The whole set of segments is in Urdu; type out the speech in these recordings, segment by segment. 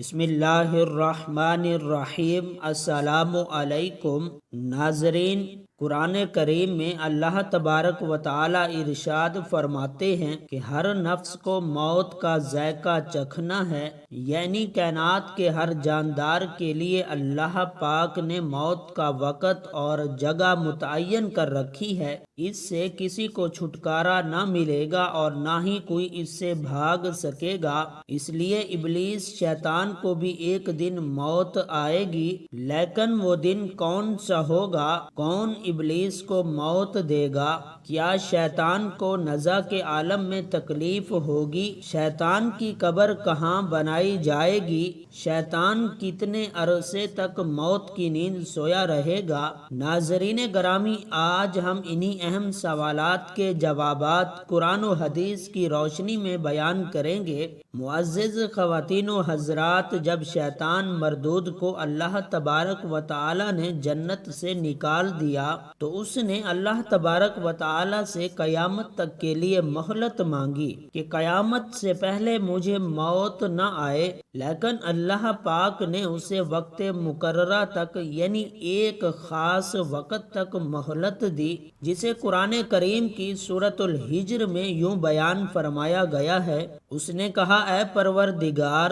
بسم اللہ الرحمن الرحیم۔ السلام علیکم ناظرین، قرآن کریم میں اللہ تبارک و تعالی ارشاد فرماتے ہیں کہ ہر نفس کو موت کا ذائقہ چکھنا ہے، یعنی کائنات کے ہر جاندار کے لیے اللہ پاک نے موت کا وقت اور جگہ متعین کر رکھی ہے۔ اس سے کسی کو چھٹکارا نہ ملے گا اور نہ ہی کوئی اس سے بھاگ سکے گا۔ اس لیے ابلیس شیطان کو بھی ایک دن موت آئے گی، لیکن وہ دن کون سا ہوگا؟ کون ابلیس کو موت دے گا؟ کیا شیطان کو نزع کے عالم میں تکلیف ہوگی؟ شیطان کی قبر کہاں بنائی جائے گی؟ شیطان کتنے عرصے تک موت کی نیند سویا رہے گا؟ ناظرین گرامی، آج ہم انہی اہم سوالات کے جوابات قرآن و حدیث کی روشنی میں بیان کریں گے۔ معزز خواتین و حضرات، جب شیطان مردود کو اللہ تبارک و تعالی نے جنت سے نکال دیا تو اس نے اللہ تبارک و تعالی سے قیامت تک کے لیے مہلت مانگی کہ قیامت سے پہلے مجھے موت نہ آئے، لیکن اللہ پاک نے اسے وقت مقررہ تک یعنی ایک خاص وقت تک مہلت دی، جسے قرآن کریم کی سورۃ الحجر میں یوں بیان فرمایا گیا ہے۔ اس نے کہا، اے پروردگار،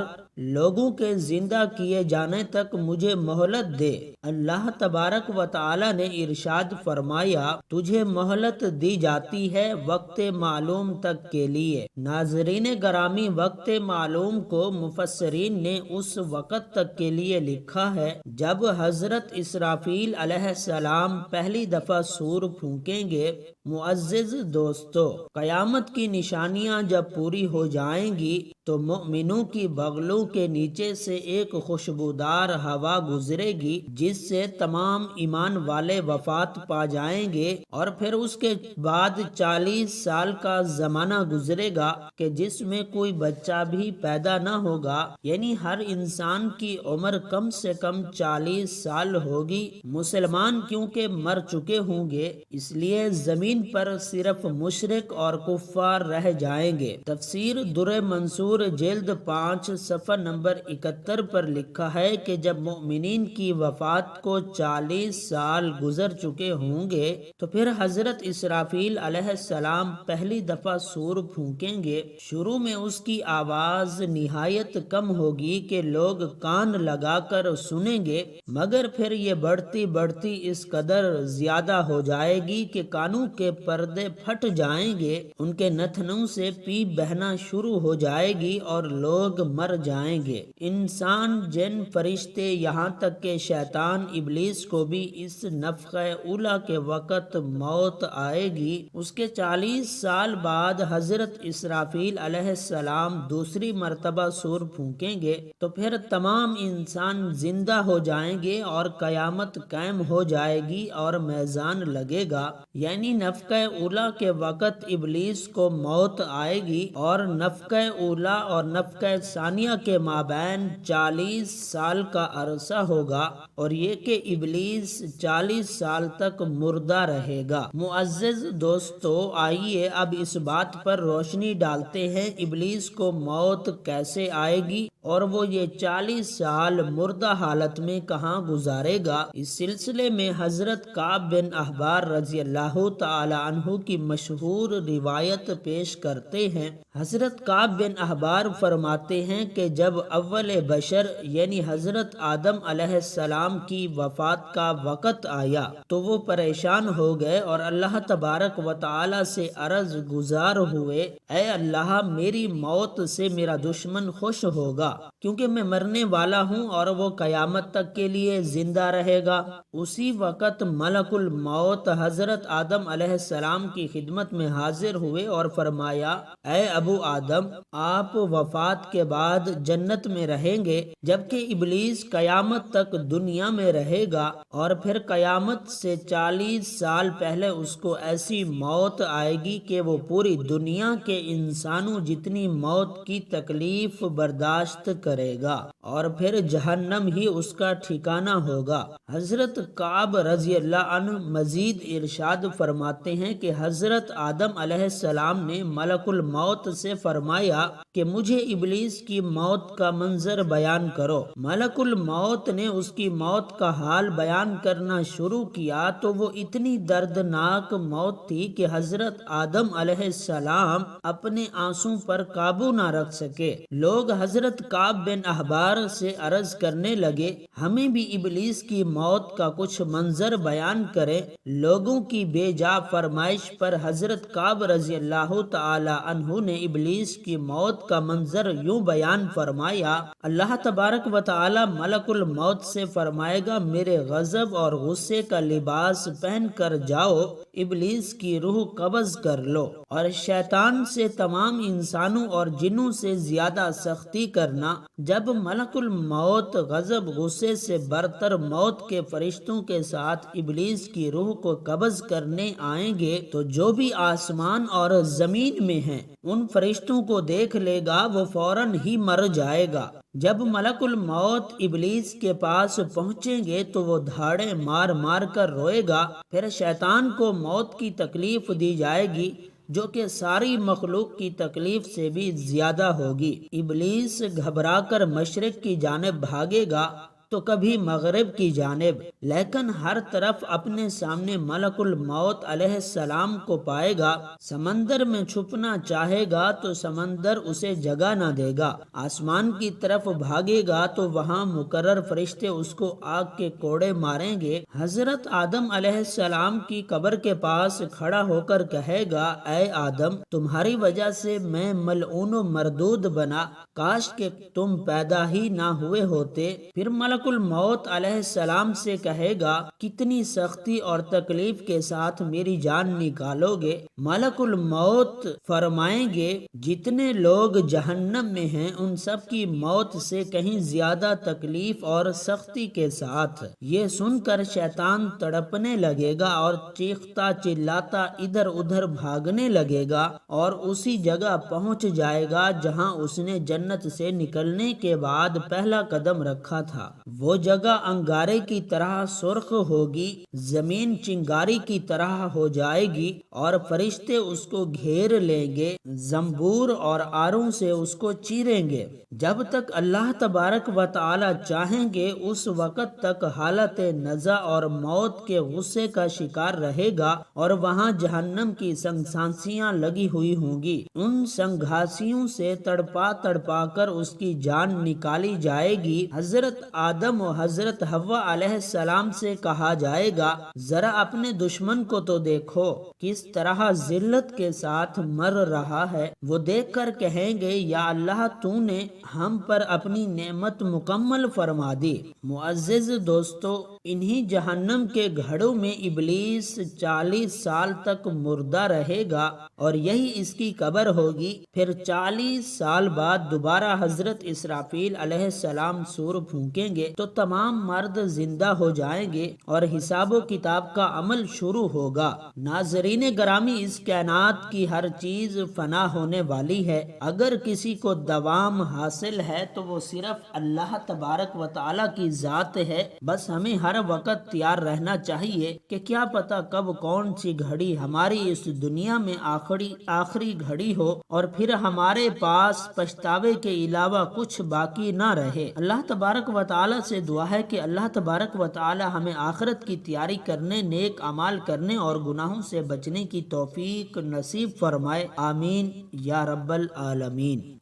لوگوں کے زندہ کیے جانے تک مجھے مہلت دے۔ اللہ تبارک و تعالی نے ارشاد فرمایا، تجھے مہلت دی جاتی ہے وقت معلوم تک کے لیے۔ ناظرین گرامی، وقت معلوم کو مفسرین نے اس وقت تک کے لیے لکھا ہے جب حضرت اسرافیل علیہ السلام پہلی دفعہ سور پھونکیں گے۔ معزز دوستو، قیامت کی نشانیاں جب پوری ہو جائیں گی تو مؤمنوں کی بغلوں کے نیچے سے ایک خوشبودار ہوا گزرے گی، جس سے تمام ایمان والے وفات پا جائیں گے، اور پھر اس کے بعد 40 سال کا زمانہ گزرے گا کہ جس میں کوئی بچہ بھی پیدا نہ ہوگا، یعنی ہر انسان کی عمر کم سے کم 40 سال ہوگی۔ مسلمان کیونکہ مر چکے ہوں گے، اس لیے زمین پر صرف مشرک اور کفار رہ جائیں گے۔ تفسیر در منصور جلد 5 صفحہ نمبر 71 پر لکھا ہے کہ جب مؤمنین کی وفات کو 40 سال گزر چکے ہوں گے تو پھر حضرت اسرافیل علیہ السلام پہلی دفعہ سور پھونکیں گے۔ شروع میں اس کی آواز نہایت کم ہوگی کہ لوگ کان لگا کر سنیں گے، مگر پھر یہ بڑھتی بڑھتی اس قدر زیادہ ہو جائے گی کہ کانوں کے پردے پھٹ جائیں گے، ان کے نتنوں سے پیپ بہنا شروع ہو جائے گی اور لوگ مر جائیں گے۔ انسان، جن، فرشتے، یہاں تک کہ شیطان ابلیس کو بھی اس نفخہ اولی کے وقت موت آئے گی۔ اس کے 40 سال بعد حضرت اسرافیل علیہ السلام دوسری مرتبہ سور پھونکیں گے تو پھر تمام انسان زندہ ہو جائیں گے اور قیامت قائم ہو جائے گی اور میزان لگے گا، یعنی نفخہ اولی کے وقت ابلیس کو موت آئے گی اور نفخہ اولی اور نفخہ ثانیہ کے مابین 40 سال کا عرصہ ہوگا، اور یہ کہ ابلیس 40 سال تک مردہ رہے گا۔ معزز دوستو، آئیے اب اس بات پر روشنی ڈالتے ہیں ابلیس کو موت کیسے آئے گی اور وہ یہ 40 سال مردہ حالت میں کہاں گزارے گا۔ اس سلسلے میں حضرت کعب بن احبار رضی اللہ تعالی عنہ کی مشہور روایت پیش کرتے ہیں۔ حضرت کعب بن احبار فرماتے ہیں کہ جب اول بشر یعنی حضرت آدم علیہ السلام کی وفات کا وقت آیا تو وہ پریشان ہو گئے اور اللہ تبارک و تعالی سے عرض گزار ہوئے، اے اللہ، میری موت سے میرا دشمن خوش ہوگا کیونکہ میں مرنے والا ہوں اور وہ قیامت تک کے لیے زندہ رہے گا۔ اسی وقت ملک الموت حضرت آدم علیہ السلام کی خدمت میں حاضر ہوئے اور فرمایا، اے ابو آدم، آپ وفات کے بعد جنت میں رہیں گے، جبکہ ابلیس قیامت تک دنیا میں رہے گا، اور پھر قیامت سے 40 سال پہلے اس کو ایسی موت آئے گی کہ وہ پوری دنیا کے انسانوں جتنی موت کی تکلیف برداشت کرے گا، اور پھر جہنم ہی اس کا ٹھکانہ ہوگا۔ حضرت کعب رضی اللہ عنہ مزید ارشاد فرماتے ہیں کہ حضرت آدم علیہ السلام نے ملک الموت سے فرمایا کہ کہ مجھے ابلیس کی موت کا منظر بیان کرو۔ ملک الموت نے اس کی موت کا حال بیان کرنا شروع کیا تو وہ اتنی دردناک موت تھی کہ حضرت آدم علیہ السلام اپنے آنسوں پر قابو نہ رکھ سکے۔ لوگ حضرت کعب بن احبار سے عرض کرنے لگے، ہمیں بھی ابلیس کی موت کا کچھ منظر بیان کرے۔ لوگوں کی بے جا فرمائش پر حضرت کعب رضی اللہ تعالی عنہ نے ابلیس کی موت کا منظر یوں بیان فرمایا، اللہ تبارک و تعالی ملک الموت سے فرمائے گا میرے غضب اور غصے کا لباس پہن کر جاؤ، ابلیس کی روح قبض کر لو، اور شیطان سے تمام انسانوں اور جنوں سے زیادہ سختی کرنا۔ جب ملک الموت غضب غصے سے برتر موت کے فرشتوں کے ساتھ ابلیس کی روح کو قبض کرنے آئیں گے تو جو بھی آسمان اور زمین میں ہیں ان فرشتوں کو دیکھ لے گا، وہ فوراً ہی مر جائے گا۔ جب ملک الموت ابلیس کے پاس پہنچیں گے تو وہ دھاڑے مار مار کر روئے گا، پھر شیطان کو موت کی تکلیف دی جائے گی جو کہ ساری مخلوق کی تکلیف سے بھی زیادہ ہوگی۔ ابلیس گھبرا کر مشرق کی جانب بھاگے گا تو کبھی مغرب کی جانب، لیکن ہر طرف اپنے سامنے ملک الموت علیہ السلام کو پائے گا۔ سمندر میں چھپنا چاہے گا تو سمندر اسے جگہ نہ دے گا، آسمان کی طرف بھاگے گا تو وہاں مقرر فرشتے اس کو آگ کے کوڑے ماریں گے۔ حضرت آدم علیہ السلام کی قبر کے پاس کھڑا ہو کر کہے گا، اے آدم، تمہاری وجہ سے میں ملعون و مردود بنا، کاش کہ تم پیدا ہی نہ ہوئے ہوتے۔ پھر ملک الموت علیہ السلام سے کہے گا، کتنی سختی اور تکلیف کے ساتھ میری جان نکالو گے؟ ملک الموت فرمائیں گے، جتنے لوگ جہنم میں ہیں ان سب کی موت سے کہیں زیادہ تکلیف اور سختی کے ساتھ۔ یہ سن کر شیطان تڑپنے لگے گا اور چیختا چلاتا ادھر ادھر بھاگنے لگے گا اور اسی جگہ پہنچ جائے گا جہاں اس نے جنت سے نکلنے کے بعد پہلا قدم رکھا تھا۔ وہ جگہ انگارے کی طرح سرخ ہوگی، زمین چنگاری کی طرح ہو جائے گی اور فرشتے اس کو گھیر لیں گے، زنبور اور آروں سے اس کو چیریں گے۔ جب تک اللہ تبارک و تعالی چاہیں گے اس وقت تک حالت نزع اور موت کے غصے کا شکار رہے گا اور وہاں جہنم کی سنگھاسیاں لگی ہوئی ہوں گی۔ ان سنگھاسیوں سے تڑپا تڑپا کر اس کی جان نکالی جائے گی۔ حضرت آدم و حضرت حوا علیہ السلام سے کہا جائے گا، ذرا اپنے دشمن کو تو دیکھو کس طرح ذلت کے ساتھ مر رہا ہے۔ وہ دیکھ کر کہیں گے، یا اللہ تو نے ہم پر اپنی نعمت مکمل فرما دی۔ معزز دوستو، انہی جہنم کے گھڑوں میں ابلیس 40 سال تک مردہ رہے گا اور یہی اس کی قبر ہوگی۔ پھر 40 سال بعد دوبارہ حضرت اسرافیل علیہ السلام سور پھونکیں گے تو تمام مرد زندہ ہو جائیں گے اور حساب و کتاب کا عمل شروع ہوگا۔ ناظرین گرامی، اس کائنات کی ہر چیز فنا ہونے والی ہے، اگر کسی کو دوام حاصل ہے تو وہ صرف اللہ تبارک و تعالی کی ذات ہے۔ بس ہمیں ہر وقت تیار رہنا چاہیے کہ کیا پتہ کب کون سی گھڑی ہماری اس دنیا میں آخری گھڑی ہو اور پھر ہمارے پاس پچھتاوے کے علاوہ کچھ باقی نہ رہے۔ اللہ تبارک و تعالی سے دعا ہے کہ اللہ تبارک و تعالی ہمیں آخرت کی تیاری کرنے، نیک اعمال کرنے اور گناہوں سے بچنے کی توفیق نصیب فرمائے، آمین یا رب العالمین۔